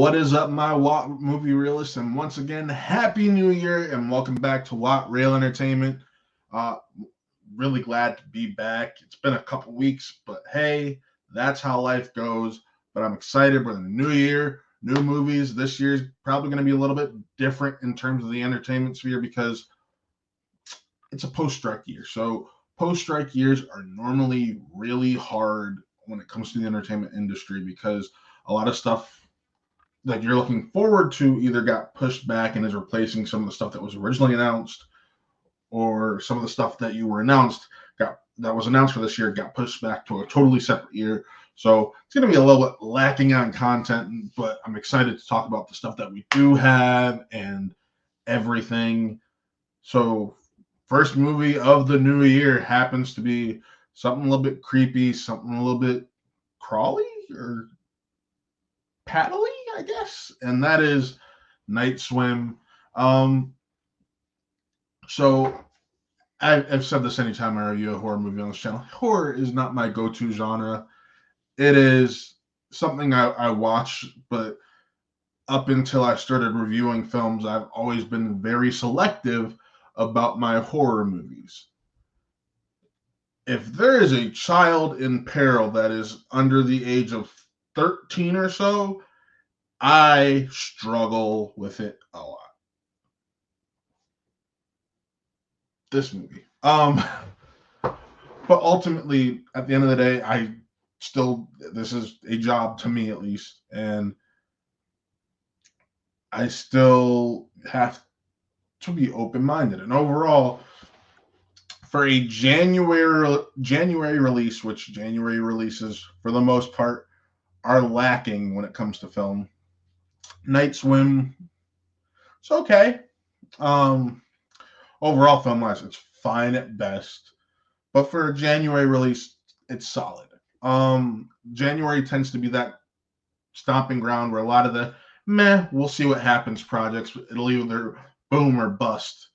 What is up, my Watt movie realists? And once again, Happy New Year and welcome back to Watt Rail Entertainment. Uh, really glad to be back. It's been a couple weeks, but hey, that's how life goes. But I'm excited. We're in the new year, new movies. This year's probably going to be a little bit different in terms of the entertainment sphere because it's a post-strike year. So post-strike years are normally really hard when it comes to the entertainment industry because a lot of stuff that you're looking forward to either got pushed back and is replacing some of the stuff that was originally announced, or some of the stuff that you were announced that was announced for this year got pushed back to a totally separate year. So it's going to be a little bit lacking on content, but I'm excited to talk about the stuff that we do have and everything. So first movie of the new year happens to be something a little bit creepy, something a little bit crawly or paddly, I guess, and that is Night Swim. Um, so I've said this anytime I review a horror movie on this channel. Horror is not my go-to genre. It is something I watch, but up until I started reviewing films, I've always been very selective about my horror movies. If there is a child in peril that is under the age of 13 or so, I struggle with it a lot. This movie. But ultimately, at the end of the day, this is a job to me at least, and I still have to be open-minded. And overall, for a January release, which January releases for the most part are lacking when it comes to film, Night Swim, it's okay. Overall, film-wise, it's fine at best. But for a January release, it's solid. January tends to be that stomping ground where a lot of the we'll see what happens projects, it'll either boom or bust.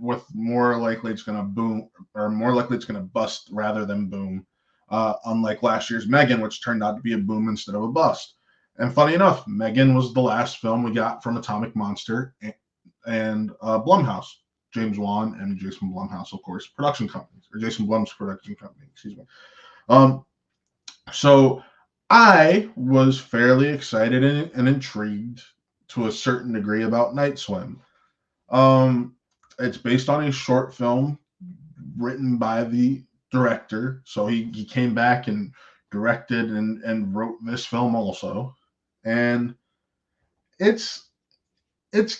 With more likely it's going to boom, or more likely it's going to bust rather than boom. Unlike last year's Megan, which turned out to be a boom instead of a bust. And funny enough, Megan was the last film we got from Atomic Monster and Blumhouse. James Wan and Jason Blumhouse, of course, production companies, or Jason Blum's production company, excuse me. So I was fairly excited and intrigued to a certain degree about Night Swim. It's based on a short film written by the director. So he came back and directed and wrote this film also. And it's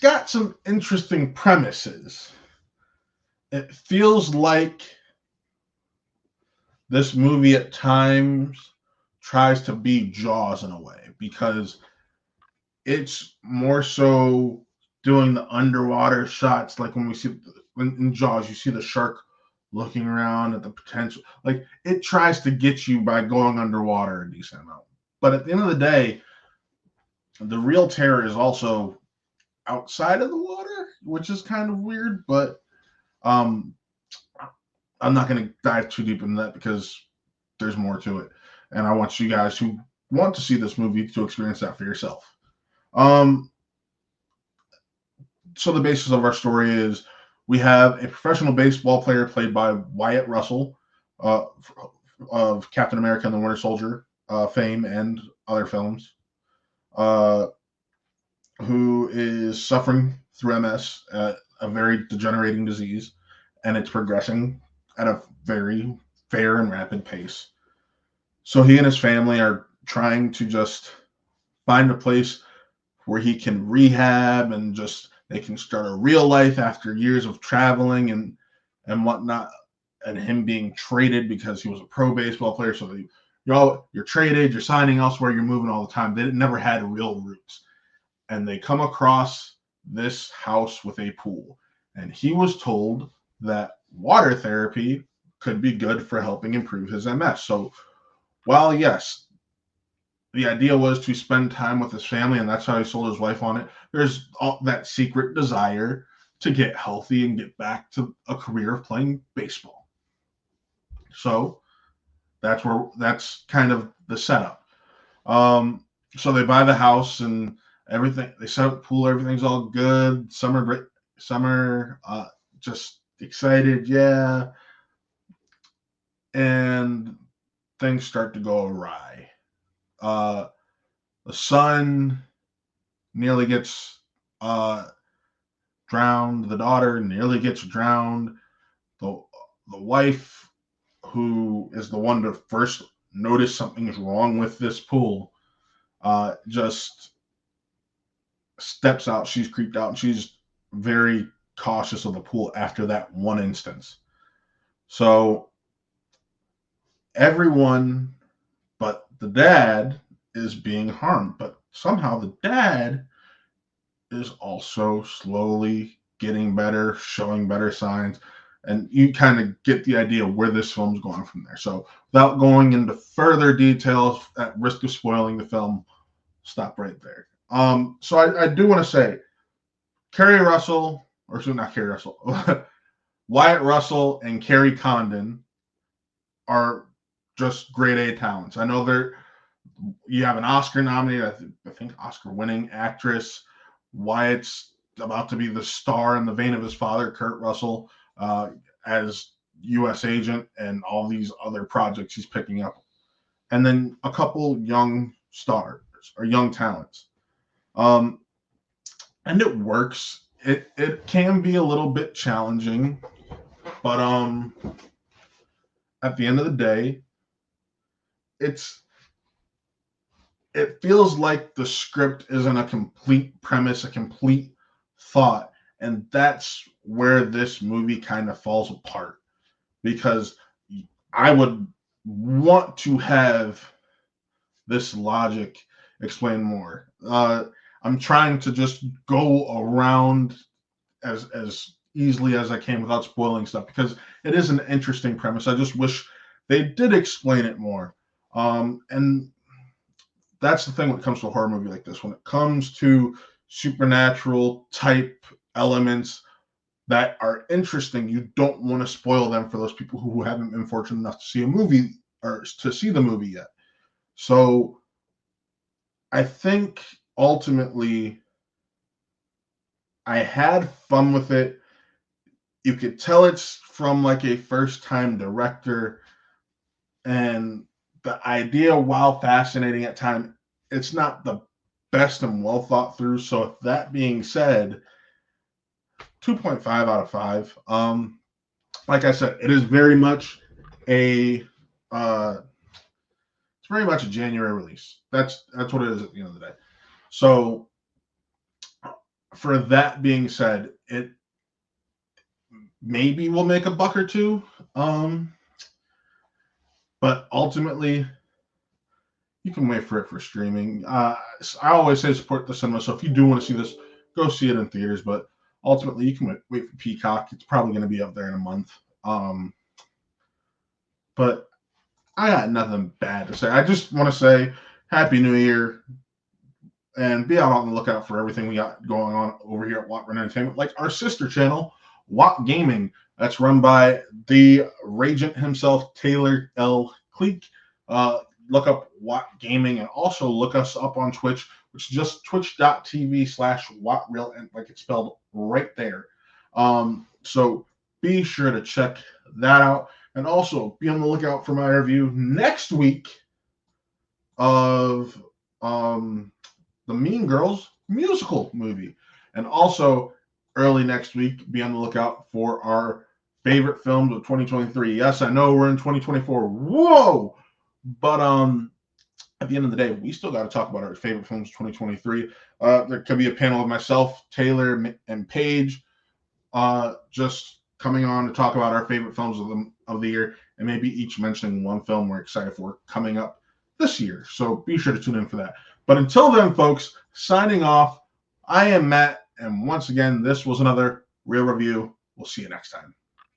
got some interesting premises. It feels like this movie at times tries to be Jaws in a way, because it's more so doing the underwater shots, like when we see in Jaws, you see the shark looking around at the potential. Like, it tries to get you by going underwater a decent amount. But at the end of the day, the real terror is also outside of the water, which is kind of weird, but I'm not going to dive too deep into that because there's more to it. And I want you guys who want to see this movie to experience that for yourself. So the basis of our story is we have a professional baseball player played by Wyatt Russell of Captain America and the Winter Soldier fame and other films, who is suffering through MS, a very degenerating disease, and it's progressing at a very fair and rapid pace. So he and his family are trying to just find a place where he can rehab and just they can start a real life after years of traveling and whatnot, and him being traded because he was a pro baseball player. So you're traded, you're signing elsewhere, you're moving all the time. They never had real roots. And they come across this house with a pool. And he was told that water therapy could be good for helping improve his MS. So while, yes, the idea was to spend time with his family, and that's how he sold his wife on it, there's all that secret desire to get healthy and get back to a career of playing baseball. So that's kind of the setup. So they buy the house and everything. They set up the pool. Everything's all good. Summer, just excited, yeah. And things start to go awry. Uh, the son nearly gets drowned. The daughter nearly gets drowned. The the wife, who is the one to first notice something is wrong with this pool, just steps out. She's creeped out and she's very cautious of the pool after that one instance. So everyone but the dad is being harmed, but somehow the dad is also slowly getting better, showing better signs, and you kind of get the idea where this film's going from there. So without going into further details at risk of spoiling the film, stop right there. So I do want to say Kerry Russell, or so not Kerry Russell, Wyatt Russell and Kerry Condon are just grade A talents. I know you have an Oscar nominated, I think Oscar-winning actress. Wyatt's about to be the star in the vein of his father, Kurt Russell, as U.S. agent and all these other projects he's picking up. And then a couple young stars or young talents. And it works. It can be a little bit challenging, but at the end of the day, it feels like the script isn't a complete premise, a complete thought, and that's where this movie kind of falls apart, because I would want to have this logic explained more. I'm trying to just go around as easily as I can without spoiling stuff, because it is an interesting premise. I just wish they did explain it more. And that's the thing when it comes to a horror movie like this. When it comes to supernatural type elements that are interesting, you don't want to spoil them for those people who haven't been fortunate enough to see a movie or to see the movie yet. So I think ultimately I had fun with it. You could tell it's from like a first time director, and the idea, while fascinating at times, it's not the best and well thought through. So, with that being said, 2.5 out of 5. Like I said, it is very much a it's very much a January release. That's what it is at the end of the day. So, for that being said, it maybe will make a buck or two. But ultimately, you can wait for it for streaming. I always say support the cinema. So if you do want to see this, go see it in theaters. But ultimately, you can wait for Peacock. It's probably going to be up there in a month. But I got nothing bad to say. I just want to say Happy New Year, and be out on the lookout for everything we got going on over here at Watt Run Entertainment, like our sister channel, Watt Gaming. That's run by the Regent himself, Taylor L. Cleek. Look up Watt Gaming, and also look us up on Twitch, which is just twitch.tv/WattReal, and like it's spelled right there. So be sure to check that out, and also be on the lookout for my review next week of the Mean Girls musical movie, and also early next week, be on the lookout for our favorite films of 2023. Yes, I know we're in 2024. Whoa! But at the end of the day, we still got to talk about our favorite films of 2023. There could be a panel of myself, Taylor, and Paige, just coming on to talk about our favorite films of the year, and maybe each mentioning one film we're excited for coming up this year. So be sure to tune in for that. But until then, folks, signing off, I am Matt, and once again, this was another Real Review. We'll see you next time.